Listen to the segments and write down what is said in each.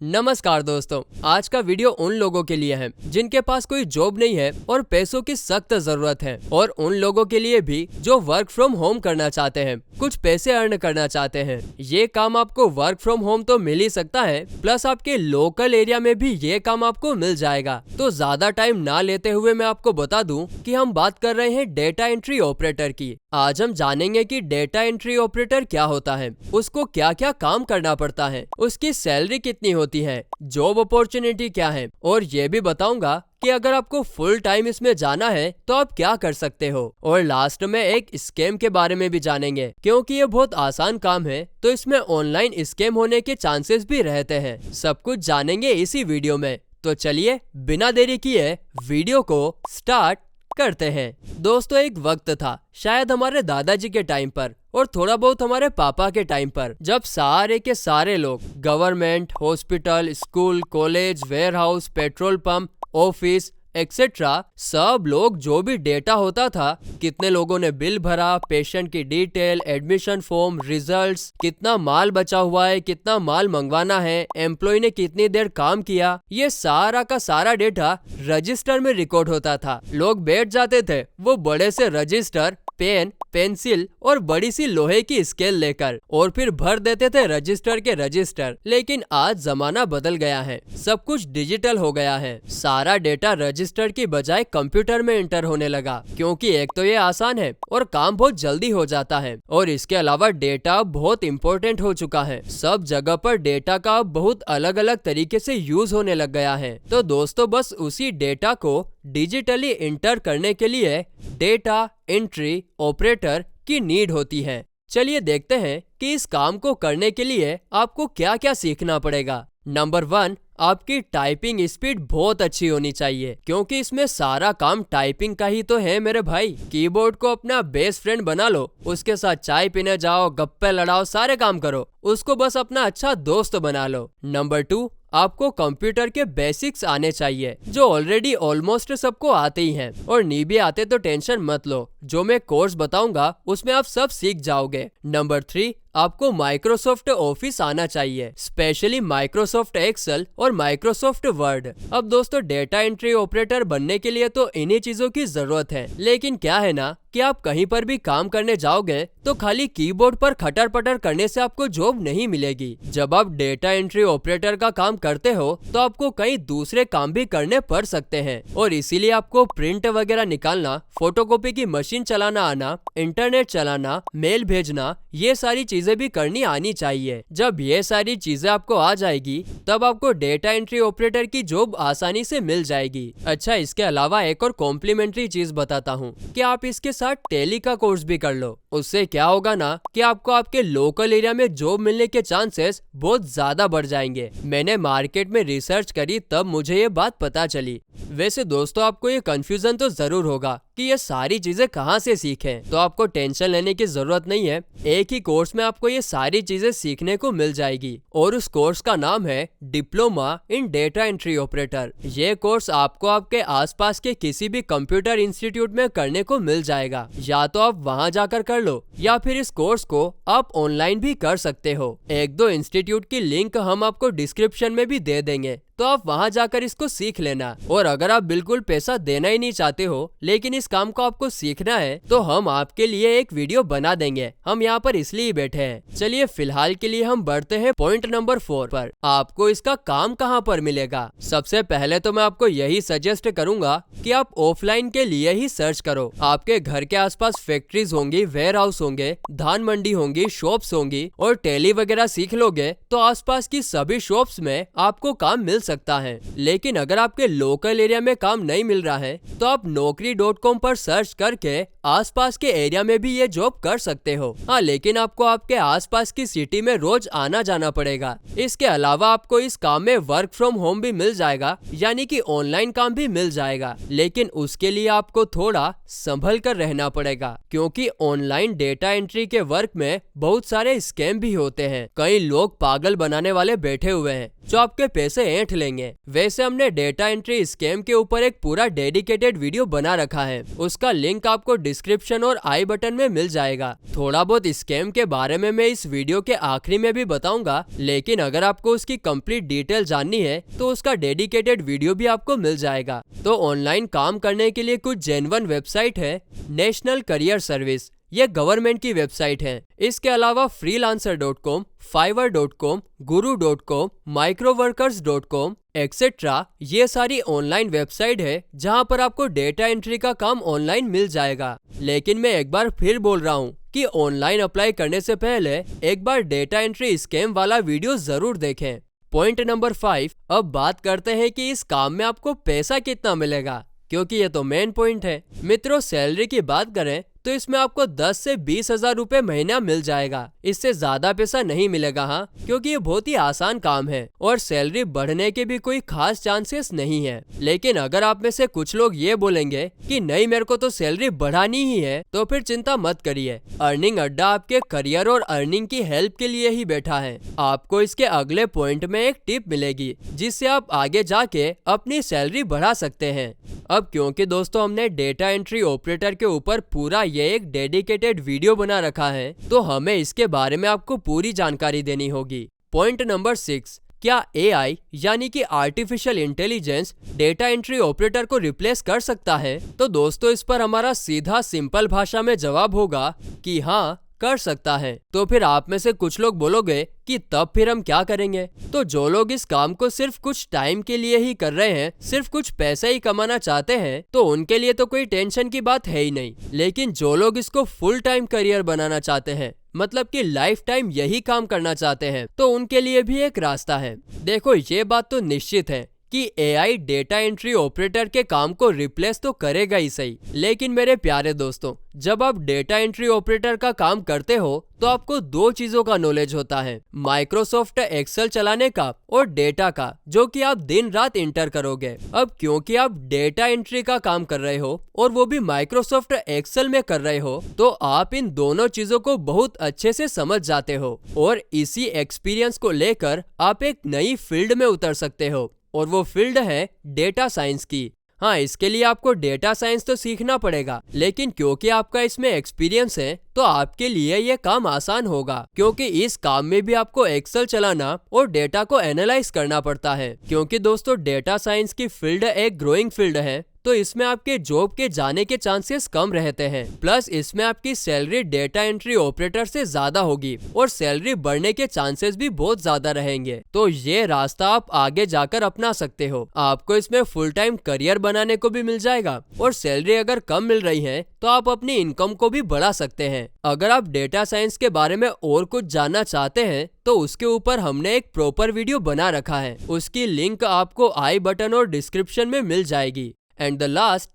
नमस्कार दोस्तों, आज का वीडियो उन लोगों के लिए है जिनके पास कोई जॉब नहीं है और पैसों की सख्त जरूरत है, और उन लोगों के लिए भी जो वर्क फ्रॉम होम करना चाहते हैं, कुछ पैसे अर्न करना चाहते हैं। ये काम आपको वर्क फ्रॉम होम तो मिल ही सकता है, प्लस आपके लोकल एरिया में भी ये काम आपको मिल जाएगा। तो ज्यादा टाइम ना लेते हुए मैं आपको बता दूं कि हम बात कर रहे हैं डेटा एंट्री ऑपरेटर की। आज हम जानेंगे कि डेटा एंट्री ऑपरेटर क्या होता है, उसको क्या क्या काम करना पड़ता है, उसकी सैलरी कितनी होती है, जॉब अपॉर्चुनिटी क्या है, और ये भी बताऊंगा कि अगर आपको फुल टाइम इसमें जाना है तो आप क्या कर सकते हो। और लास्ट में एक स्कैम के बारे में भी जानेंगे, क्योंकि ये बहुत आसान काम है तो इसमें ऑनलाइन स्कैम होने के चांसेस भी रहते हैं। सब कुछ जानेंगे इसी वीडियो में, तो चलिए बिना देरी किए वीडियो को स्टार्ट करते हैं। दोस्तों, एक वक्त था, शायद हमारे दादाजी के टाइम पर और थोड़ा बहुत हमारे पापा के टाइम पर, जब सारे के सारे लोग government, hospital, school, college, warehouse, petrol pump, office etcetera सब लोग जो भी डेटा होता था, कितने लोगों ने बिल भरा, पेशेंट की डिटेल, एडमिशन फॉर्म, रिजल्ट्स, कितना माल बचा हुआ है, कितना माल मंगवाना है, एम्प्लॉय ने कितनी देर काम किया, ये सारा का सारा डेटा रजिस्टर में रिकॉर्ड होता था। लोग बैठ जाते थे वो बड़े से रजिस्टर, पेन, पेंसिल और बड़ी सी लोहे की स्केल लेकर, और फिर भर देते थे रजिस्टर के रजिस्टर। लेकिन आज जमाना बदल गया है, सब कुछ डिजिटल हो गया है। सारा डेटा रजिस्टर की बजाय कंप्यूटर में एंटर होने लगा, क्योंकि एक तो ये आसान है और काम बहुत जल्दी हो जाता है, और इसके अलावा डेटा बहुत इम्पोर्टेंट हो चुका है। सब जगह पर डेटा का बहुत अलग अलग तरीके से यूज होने लग गया है। तो दोस्तों, बस उसी डेटा को डिजिटली इंटर करने के लिए डेटा एंट्री ऑपरेटर की नीड होती है। चलिए देखते हैं कि इस काम को करने के लिए आपको क्या क्या सीखना पड़ेगा। नंबर 1, आपकी टाइपिंग स्पीड बहुत अच्छी होनी चाहिए, क्योंकि इसमें सारा काम टाइपिंग का ही तो है मेरे भाई। कीबोर्ड को अपना बेस्ट फ्रेंड बना लो, उसके साथ चाय पीने जाओ, गप्पे लड़ाओ, सारे काम करो, उसको बस अपना अच्छा दोस्त बना लो। नंबर 2, आपको कंप्यूटर के बेसिक्स आने चाहिए, जो ऑलरेडी ऑलमोस्ट सबको आते ही हैं, और नहीं भी आते तो टेंशन मत लो, जो मैं कोर्स बताऊंगा उसमें आप सब सीख जाओगे। नंबर 3, आपको माइक्रोसॉफ्ट ऑफिस आना चाहिए, स्पेशली माइक्रोसॉफ्ट एक्सेल और माइक्रोसॉफ्ट वर्ड। अब दोस्तों, डेटा एंट्री ऑपरेटर बनने के लिए तो इन्हीं चीजों की जरूरत है, लेकिन क्या है ना कि आप कहीं पर भी काम करने जाओगे तो खाली कीबोर्ड पर खटर पटर करने से आपको जॉब नहीं मिलेगी। जब आप डेटा एंट्री ऑपरेटर का काम करते हो तो आपको कई दूसरे काम भी करने पड़ सकते हैं, और इसीलिए आपको प्रिंट वगैरह निकालना, फोटोकॉपी की मशीन चलाना आना, इंटरनेट चलाना, मेल भेजना, ये सारी चीजें भी करनी आनी चाहिए। जब ये सारी चीजें आपको आ जाएगी तब आपको डेटा एंट्री ऑपरेटर की जॉब आसानी से मिल जाएगी। अच्छा, इसके अलावा एक और कॉम्प्लीमेंट्री चीज बताता हूँ कि आप इसके साथ टैली का कोर्स भी कर लो। उससे क्या होगा ना कि आपको आपके लोकल एरिया में जॉब मिलने के चांसेस बहुत ज्यादा बढ़ जाएंगे। मैंने मार्केट में रिसर्च करी तब मुझे ये बात पता चली। वैसे दोस्तों, आपको ये कंफ्यूजन तो जरूर होगा कि ये सारी चीजें कहाँ से सीखें, तो आपको टेंशन लेने की जरूरत नहीं है। एक ही कोर्स में आपको ये सारी चीजें सीखने को मिल जाएगी, और उस कोर्स का नाम है diploma in data entry operator. ये कोर्स आपको आपके आसपास के किसी भी कंप्यूटर इंस्टीट्यूट में करने को मिल जाएगा। या तो आप वहां जाकर कर लो, या फिर इस कोर्स को आप ऑनलाइन भी कर सकते हो। एक दो इंस्टीट्यूट की लिंक हम आपको डिस्क्रिप्शन में भी दे देंगे, तो आप वहां जाकर इसको सीख लेना। और अगर आप बिल्कुल पैसा देना ही नहीं चाहते हो, लेकिन इस काम को आपको सीखना है, तो हम आपके लिए एक वीडियो बना देंगे। हम यहाँ पर इसलिए बैठे हैं। चलिए फिलहाल के लिए हम बढ़ते हैं पॉइंट नंबर 4 पर। आपको इसका काम कहाँ पर मिलेगा। सबसे पहले तो मैं आपको यही सजेस्ट करूंगा कि आप ऑफलाइन के लिए ही सर्च करो। आपके घर के आसपास फैक्ट्रीज होंगी, वेयर हाउस होंगे, धान मंडी होंगी, शॉप्स होंगी, और टैली वगैरह सीख लोगे तो आसपास की सभी शॉप्स में आपको काम मिल सकता है। लेकिन अगर आपके लोकल एरिया में काम नहीं मिल रहा है तो आप naukri.com पर सर्च करके आसपास के एरिया में भी ये जॉब कर सकते हो। हाँ, लेकिन आपको आपके आसपास की सिटी में रोज आना जाना पड़ेगा। इसके अलावा आपको इस काम में वर्क फ्रॉम होम भी मिल जाएगा, यानी कि ऑनलाइन काम भी मिल जाएगा, लेकिन उसके लिए आपको थोड़ा संभल कर रहना पड़ेगा, क्योंकि ऑनलाइन डेटा एंट्री के वर्क में बहुत सारे स्कैम भी होते हैं। कई लोग पागल बनाने वाले बैठे हुए हैं जो आपके पैसे ऐंठ लेंगे। वैसे हमने डेटा एंट्री स्कैम के ऊपर एक पूरा डेडिकेटेड वीडियो बना रखा है, उसका लिंक आपको डिस्क्रिप्शन और आई बटन में मिल जाएगा। थोड़ा बहुत स्कैम के बारे में मैं इस वीडियो के आखिरी में भी बताऊंगा, लेकिन अगर आपको उसकी कंप्लीट डिटेल जाननी है तो उसका डेडिकेटेड वीडियो भी आपको मिल जाएगा। तो ऑनलाइन काम करने के लिए कुछ जेन्युइन वेबसाइट है। नेशनल करियर सर्विस, ये गवर्नमेंट की वेबसाइट है। इसके अलावा freelancer.com, fiverr.com, guru.com, microworkers.com etcetera, ये सारी ऑनलाइन वेबसाइट है जहां पर आपको डेटा एंट्री का काम ऑनलाइन मिल जाएगा। लेकिन मैं एक बार फिर बोल रहा हूँ कि ऑनलाइन अप्लाई करने से पहले एक बार डेटा एंट्री स्कैम वाला वीडियो जरूर देखें। पॉइंट नंबर 5, अब बात करते हैं कि इस काम में आपको पैसा कितना मिलेगा, क्योंकि ये तो मेन पॉइंट है। मित्रों, सैलरी की बात करें तो इसमें आपको 10 से 20 हजार रुपए महीना मिल जाएगा। इससे ज्यादा पैसा नहीं मिलेगा, हाँ, क्योंकि ये बहुत ही आसान काम है और सैलरी बढ़ने के भी कोई खास चांसेस नहीं है। लेकिन अगर आप में से कुछ लोग ये बोलेंगे कि नहीं, मेरे को तो सैलरी बढ़ानी ही है, तो फिर चिंता मत करिए। अर्निंग अड्डा आपके करियर और अर्निंग की हेल्प के लिए ही बैठा है। आपको इसके अगले पॉइंट में एक टिप मिलेगी जिससे आप आगे जाके अपनी सैलरी बढ़ा सकते हैं। अब क्योंकि दोस्तों हमने डेटा एंट्री ऑपरेटर के ऊपर पूरा ये एक डेडिकेटेड वीडियो बना रखा है, तो हमें इसके बारे में आपको पूरी जानकारी देनी होगी। पॉइंट नंबर 6, क्या AI यानी कि artificial intelligence data entry operator को रिप्लेस कर सकता है? तो दोस्तों इस पर हमारा सीधा सिंपल भाषा में जवाब होगा कि हाँ, कर सकता है। तो फिर आप में से कुछ लोग बोलोगे कि तब फिर हम क्या करेंगे? तो जो लोग इस काम को सिर्फ कुछ टाइम के लिए ही कर रहे हैं, सिर्फ कुछ पैसा ही कमाना चाहते हैं, तो उनके लिए तो कोई टेंशन की बात है ही नहीं। लेकिन जो लोग इसको फुल टाइम करियर बनाना चाहते हैं, मतलब कि लाइफ टाइम यही काम करना चाहते हैं, तो उनके लिए भी एक रास्ता है। देखो, ये बात तो निश्चित है कि AI डेटा एंट्री ऑपरेटर के काम को रिप्लेस तो करेगा ही सही, लेकिन मेरे प्यारे दोस्तों, जब आप डेटा एंट्री ऑपरेटर का काम करते हो तो आपको 2 चीजों का नॉलेज होता है, माइक्रोसॉफ्ट एक्सेल चलाने का और डेटा का, जो कि आप दिन रात इंटर करोगे। अब क्योंकि आप डेटा एंट्री का काम कर रहे हो और वो भी माइक्रोसॉफ्ट एक्सेल में कर रहे हो, तो आप इन दोनों चीजों को बहुत अच्छे से समझ जाते हो और इसी एक्सपीरियंस को लेकर आप एक नई फील्ड में उतर सकते हो, और वो फील्ड है डेटा साइंस की। हाँ, इसके लिए आपको डेटा साइंस तो सीखना पड़ेगा, लेकिन क्योंकि आपका इसमें एक्सपीरियंस है तो आपके लिए ये काम आसान होगा, क्योंकि इस काम में भी आपको एक्सेल चलाना और डेटा को एनालाइज करना पड़ता है। क्योंकि दोस्तों डेटा साइंस की फील्ड एक ग्रोइंग फील्ड है, तो इसमें आपके जॉब के जाने के चांसेस कम रहते हैं। प्लस इसमें आपकी सैलरी डेटा एंट्री ऑपरेटर से ज्यादा होगी और सैलरी बढ़ने के चांसेस भी बहुत ज्यादा रहेंगे। तो ये रास्ता आप आगे जाकर अपना सकते हो। आपको इसमें फुल टाइम करियर बनाने को भी मिल जाएगा और सैलरी अगर कम मिल रही है तो आप अपनी इनकम को भी बढ़ा सकते हैं। अगर आप डेटा साइंस के बारे में और कुछ जानना चाहते हैं तो उसके ऊपर हमने एक प्रॉपर वीडियो बना रखा है, उसकी लिंक आपको आई बटन और डिस्क्रिप्शन में मिल जाएगी। एंड द लास्ट,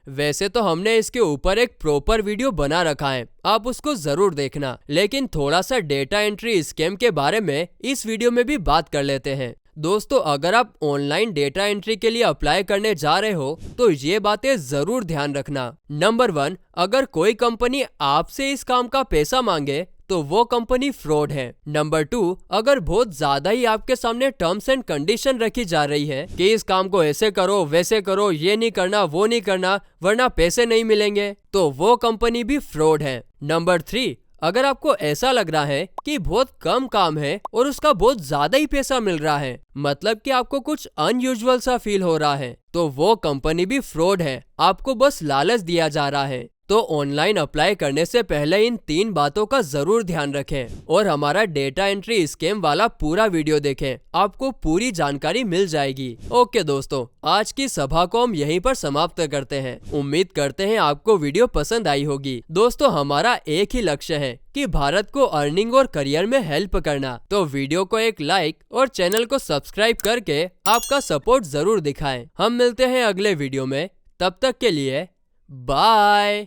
वैसे तो हमने इसके ऊपर एक प्रॉपर वीडियो बना रखा है, आप उसको जरूर देखना, लेकिन थोड़ा सा डेटा एंट्री स्कैम के बारे में इस वीडियो में भी बात कर लेते हैं। दोस्तों, अगर आप ऑनलाइन डेटा एंट्री के लिए अप्लाई करने जा रहे हो तो ये बातें जरूर ध्यान रखना। नंबर 1, अगर कोई कंपनी आपसे इस काम का पैसा मांगे तो वो कंपनी फ्रॉड है। नंबर 2, अगर बहुत ज्यादा ही आपके सामने टर्म्स एंड कंडीशन रखी जा रही है कि इस काम को ऐसे करो, वैसे करो, ये नहीं करना, वो नहीं करना, वरना पैसे नहीं मिलेंगे, तो वो कंपनी भी फ्रॉड है। नंबर 3, अगर आपको ऐसा लग रहा है कि बहुत कम काम है और उसका बहुत ज्यादा ही पैसा मिल रहा है, मतलब कि आपको कुछ अनयूजुअल सा फील हो रहा है, तो वो कंपनी भी फ्रॉड है, आपको बस लालच दिया जा रहा है। तो ऑनलाइन अप्लाई करने से पहले इन 3 बातों का जरूर ध्यान रखें और हमारा डेटा एंट्री स्कैम वाला पूरा वीडियो देखें, आपको पूरी जानकारी मिल जाएगी। ओके दोस्तों, आज की सभा को हम यहीं पर समाप्त करते हैं। उम्मीद करते हैं आपको वीडियो पसंद आई होगी। दोस्तों, हमारा एक ही लक्ष्य है कि भारत को अर्निंग और करियर में हेल्प करना। तो वीडियो को एक लाइक और चैनल को सब्सक्राइब करके आपका सपोर्ट जरूर दिखाएं। हम मिलते हैं अगले वीडियो में, तब तक के लिए बाय।